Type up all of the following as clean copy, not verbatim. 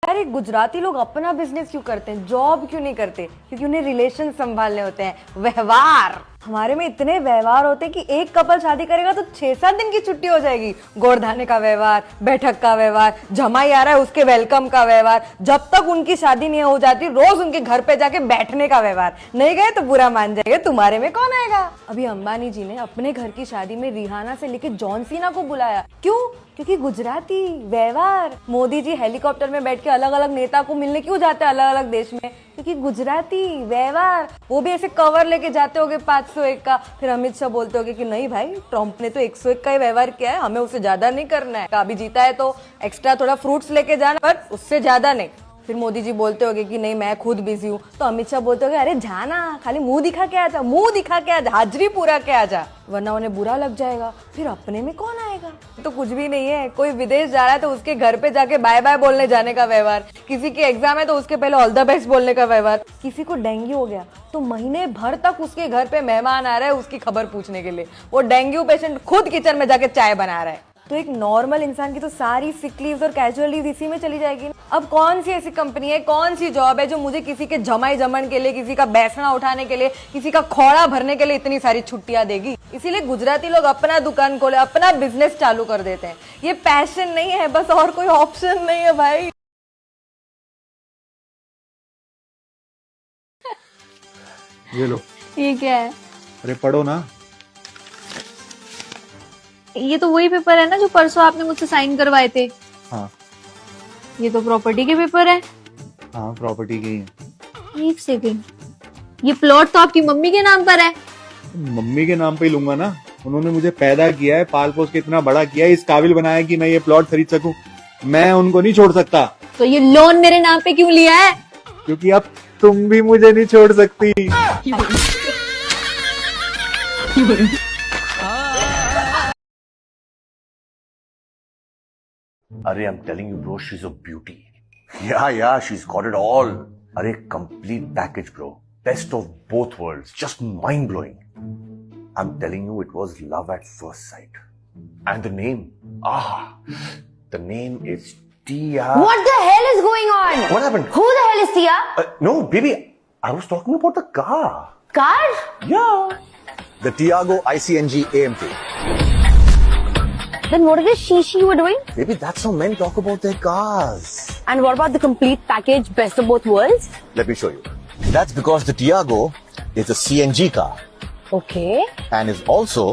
अरे गुजराती लोग अपना बिजनेस क्यों करते हैं, जॉब क्यों नहीं करते? क्योंकि उन्हें रिलेशन संभालने होते हैं, व्यवहार। हमारे में इतने व्यवहार होते हैं कि एक कपल शादी करेगा तो 6-7 दिन की छुट्टी हो जाएगी। गोड़धाने का व्यवहार, बैठक का व्यवहार, जमाई आ रहा है उसके वेलकम का व्यवहार, जब तक उनकी शादी नहीं हो जाती रोज उनके घर पे जाके बैठने का व्यवहार। नहीं गए तो बुरा मान जाएगा, तुम्हारे में कौन आएगा? अभी अंबानी जी ने अपने घर की शादी में रिहाना से लेके जॉन सीना को बुलाया। क्यों? क्योंकि गुजराती व्यवहार। मोदी जी हेलीकॉप्टर में बैठ के अलग अलग नेता को मिलने क्यों जाते हैं अलग अलग देश में? क्योंकि गुजराती व्यवहार। वो भी ऐसे कवर लेके जाते होगे 501 का, फिर अमित शाह बोलते होगे कि नहीं भाई, ट्रम्प ने तो 101 का ही व्यवहार किया है, हमें उससे ज्यादा नहीं करना है। अभी जीता है तो एक्स्ट्रा थोड़ा फ्रूट्स लेके जाना, पर उससे ज्यादा नहीं। फिर मोदी जी बोलते होगे कि नहीं मैं खुद बिजी हूँ, तो अमित शाह बोलते होगे अरे जाना, खाली मुंह दिखा के आजा, मुंह दिखा के आजा, हाजिरी पूरा के आजा, वरना उन्हें बुरा लग जाएगा। फिर अपने में कौन आएगा? तो कुछ भी नहीं है। कोई विदेश जा रहा है तो उसके घर पे जाके बाय बाय बोलने जाने का व्यवहार, किसी के एग्जाम है तो उसके पहले ऑल द बेस्ट बोलने का व्यवहार, किसी को डेंगू हो गया तो महीने भर तक उसके घर पे मेहमान आ रहा है उसकी खबर पूछने के लिए। वो डेंगू पेशेंट खुद किचन में जाके चाय बना रहा है। तो एक नॉर्मल इंसान की तो सारी सिक लीव्स और कैजुअल लीव इसी में चली जाएगी। अब कौन सी ऐसी कंपनी है, कौन सी जॉब है जो मुझे किसी के जमाई जमन के लिए, किसी का बैसना उठाने के लिए, किसी का खोड़ा भरने के लिए इतनी सारी छुट्टियां देगी? इसीलिए गुजराती लोग अपना दुकान खोले, अपना बिजनेस चालू कर देते हैं। ये पैशन नहीं है बस, और कोई ऑप्शन नहीं है भाई। ये लो। ये क्या है? अरे पढ़ो ना। ये तो वही पेपर है ना जो परसों आपने मुझसे साइन करवाए थे। हाँ ये तो प्रॉपर्टी के पेपर है। हाँ प्रॉपर्टी की है। एक सेकंड, ये प्लॉट तो आपकी मम्मी के नाम पर है। मम्मी के नाम पे ही लूंगा ना, उन्होंने मुझे पैदा किया है, पाल पोस के इतना बड़ा किया है, इस काबिल बनाया कि मैं ये प्लॉट खरीद सकूं। मैं उनको नहीं छोड़ सकता। तो ये लोन मेरे नाम पे क्यों लिया है? क्योंकि अब तुम भी मुझे नहीं छोड़ सकती। Arey, I'm telling you, bro, she's a beauty. Yeah, she's got it all. Arey, complete package, bro. Best of both worlds. Just mind-blowing. I'm telling you, it was love at first sight. And the name. The name is Tia. What the hell is going on? What happened? Who the hell is Tia? No, baby, I was talking about the car. Car? Yeah. The Tiago ICNG AMT. Then what is this she you were doing? Maybe that's how men talk about their cars. And what about the complete package, best of both worlds? Let me show you. That's because the Tiago is a CNG car Okay. and is also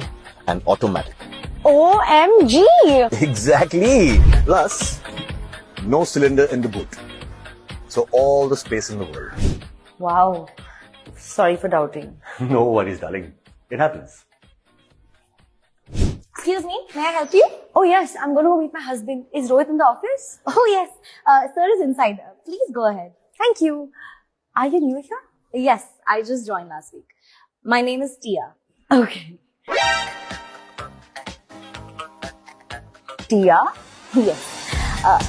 an automatic. OMG! Exactly. Plus, no cylinder in the boot. So all the space in the world. Wow. Sorry for doubting. No worries, darling. It happens. Excuse me, may I help you? Oh yes, I'm going to go meet my husband. Is Rohit in the office? Oh yes, sir is inside. Please go ahead. Thank you. Are you new here? Yes, I just joined last week. My name is Tia. Okay. Tia? Yes.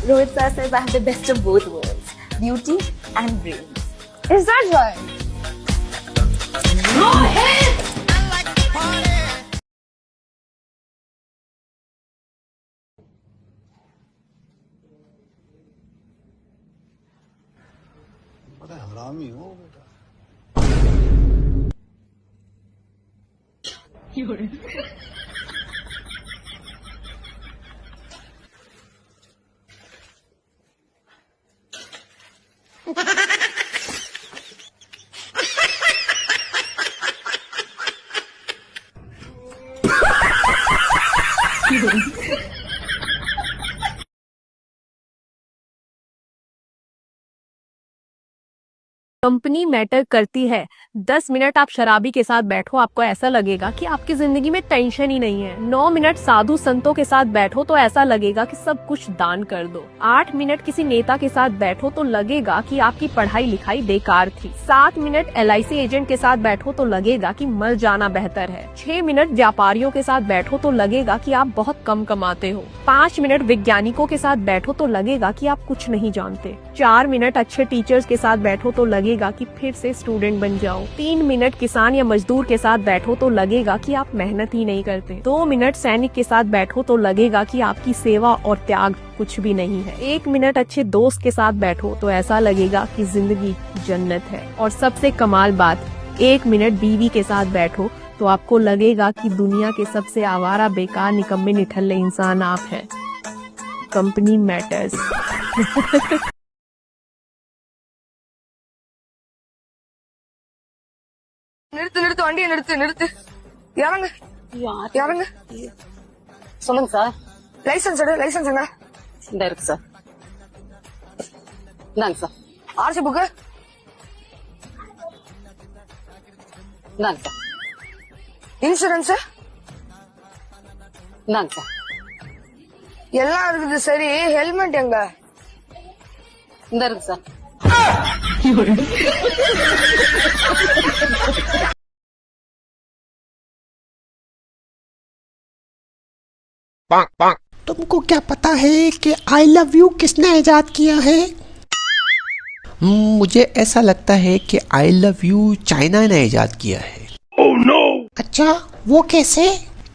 Rohit sir says I have the best of both worlds. Beauty and brains. Is that right? Rohit! बड़ा हरामी हो बेटा। Company matter करती है। 10 minute आप शराबी के साथ बैठो, आपको ऐसा लगेगा कि आपकी जिंदगी में टेंशन ही नहीं है। 9 मिनट साधु संतों के साथ बैठो तो ऐसा लगेगा कि सब कुछ दान कर दो। 8 मिनट किसी नेता के साथ बैठो तो लगेगा कि आपकी पढ़ाई लिखाई बेकार थी। 7 मिनट LIC एजेंट के साथ बैठो तो लगेगा कि मर जाना बेहतर है। 6 मिनट व्यापारियों के साथ बैठो तो लगेगा कि आप बहुत कम कमाते हो। 5 मिनट वैज्ञानिकों के साथ बैठो तो लगेगा कि आप कुछ नहीं जानते। 4 मिनट अच्छे टीचर्स के साथ बैठो तो लगेगा लगेगा कि फिर से स्टूडेंट बन जाओ। 3 मिनट किसान या मजदूर के साथ बैठो तो लगेगा कि आप मेहनत ही नहीं करते। 2 मिनट सैनिक के साथ बैठो तो लगेगा कि आपकी सेवा और त्याग कुछ भी नहीं है। 1 मिनट अच्छे दोस्त के साथ बैठो तो ऐसा लगेगा कि जिंदगी जन्नत है। और सबसे कमाल बात, 1 मिनट बीवी के साथ बैठो तो आपको लगेगा कि दुनिया के सबसे आवारा, बेकार, निकम्मे, निठल्ले इंसान आप हैं। Company matters. நிறுத்து வண்டியை நிறுத்து இறங்க இறங்க சொல்லுங்க சார். லைசன்ஸ் எங்க இந்த இருக்கு சார். இந்தாங்க சார். ஆர்சி புக்கு இந்தாங்க சார். இன்சூரன்ஸ் இந்தாங்க சார். எல்லாம் இருக்குது சரி, ஹெல்மெட் எங்க? இந்த இருக்கு சார். तुमको क्या पता है कि आई लव यू किसने इजाद किया है? मुझे ऐसा लगता है कि आई लव यू चाइना ने इजाद किया है। oh, no! अच्छा, वो कैसे?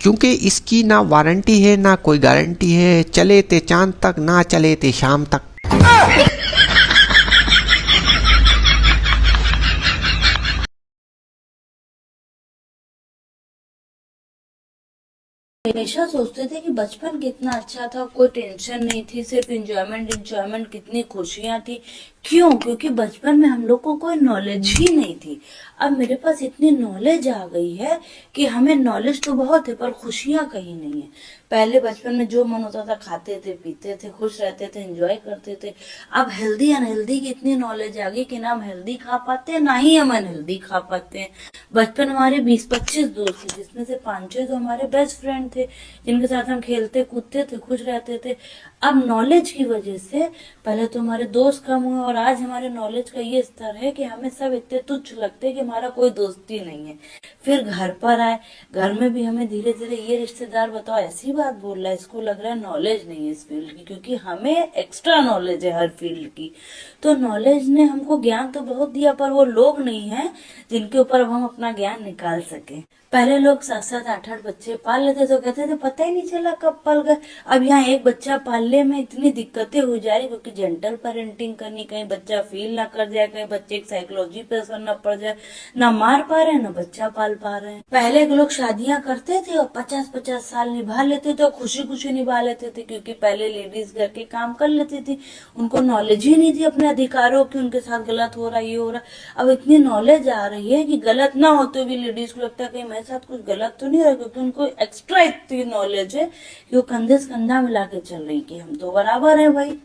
क्योंकि इसकी ना वारंटी है ना कोई गारंटी है, चले ते चांद तक ना चले ते शाम तक। हमेशा सोचते थे कि बचपन कितना अच्छा था, कोई टेंशन नहीं थी, सिर्फ इंजॉयमेंट, कितनी खुशियां थी। क्यों? क्योंकि बचपन में हम लोग को कोई नॉलेज ही नहीं थी। अब मेरे पास इतनी नॉलेज आ गई है कि हमें नॉलेज तो बहुत है पर खुशियां कहीं नहीं है। पहले बचपन में जो मन होता था खाते थे, पीते थे, खुश रहते थे, एंजॉय करते थे। अब हेल्दी अनहेल्दी की इतनी नॉलेज आ गई कि ना हम हेल्दी खा पाते हैं ना ही हम अनहेल्दी खा पाते हैं। बचपन हमारे 20-25 दोस्त थे जिसमें से 5-6 तो हमारे बेस्ट फ्रेंड थे जिनके साथ हम खेलते कूदते थे, खुश रहते थे। अब नॉलेज की वजह से पहले तो हमारे दोस्त कम हुए और आज हमारे नॉलेज का ये स्तर है कि हमें सब इतने तुच्छ लगते हैं कि हमारा कोई दोस्ती नहीं है। फिर घर पर आए, घर में भी हमें धीरे धीरे ये रिश्तेदार बताओ ऐसी बात बोल रहा है, इसको लग रहा है नॉलेज नहीं है इस फील्ड की, क्योंकि हमें एक्स्ट्रा नॉलेज है हर फील्ड की। तो नॉलेज ने हमको ज्ञान तो बहुत दिया पर वो लोग नहीं है जिनके ऊपर अब हम अपना ज्ञान निकाल सके। पहले लोग 7-7, 8-8 बच्चे पाल लेते तो कहते थे पता ही नहीं चला कब पल गए। अब यहाँ एक बच्चा पालने में इतनी दिक्कतें हो जा रही क्योंकि जेंटल पेरेंटिंग करनी, कहीं बच्चा फील ना कर जाए, कहीं बच्चे की साइकोलॉजी पे असर न पड़ जाए, ना मार पा रहे हैं ना बच्चा पाल पा रहे हैं। पहले के लोग शादियां करते थे और 50-50 साल निभा लेते थे और खुशी खुशी निभा लेते थे क्योंकि पहले लेडीज घर के काम कर लेती थी, उनको नॉलेज ही नहीं थी अपने अधिकारों की, उनके साथ गलत हो रहा ये हो रहा। अब इतनी नॉलेज आ रही है कि गलत ना होते भी लेडीज को लगता है कहीं मेरे साथ कुछ गलत तो नहीं हो रहा, क्योंकि उनको एक्स्ट्रा इतनी नॉलेज है कि वो कंधे से कंधा मिला के चल रही कि हम तो बराबर है भाई।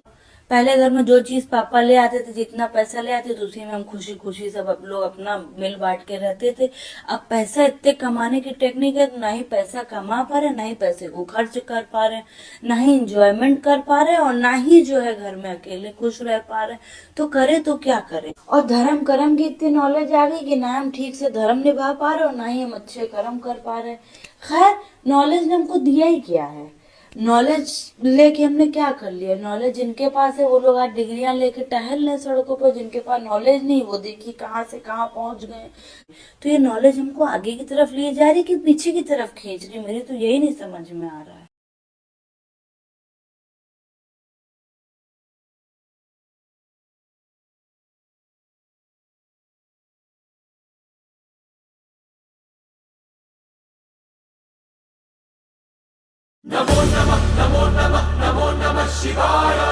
पहले घर में जो चीज पापा ले आते थे, जितना पैसा ले आते थे उसी में हम खुशी खुशी सब लोग अपना मिल बांट के रहते थे। अब पैसा इतने कमाने की टेक्निक है, ना ही पैसा कमा पा रहे, ना ही पैसे को खर्च कर पा रहे, ना ही इंजॉयमेंट कर पा रहे और ना ही जो है घर में अकेले खुश रह पा रहे। तो करे तो क्या करे। और धर्म कर्म की इतनी नॉलेज आ गई कि ना हम ठीक से धर्म निभा पा रहे और ना ही हम अच्छे कर्म कर पा रहे। खैर, नॉलेज ने हमको दिया ही क्या है, नॉलेज लेके हमने क्या कर लिया। नॉलेज जिनके पास है वो लोग आज डिग्रियां लेके टहल रहे सड़कों पर, जिनके पास नॉलेज नहीं वो देखिए कहाँ से कहाँ पहुंच गए। तो ये नॉलेज हमको आगे की तरफ लिए जा रही कि पीछे की तरफ खींच रही, मेरी तो यही नहीं समझ में आ रहा है। नमो नमः शिवाय।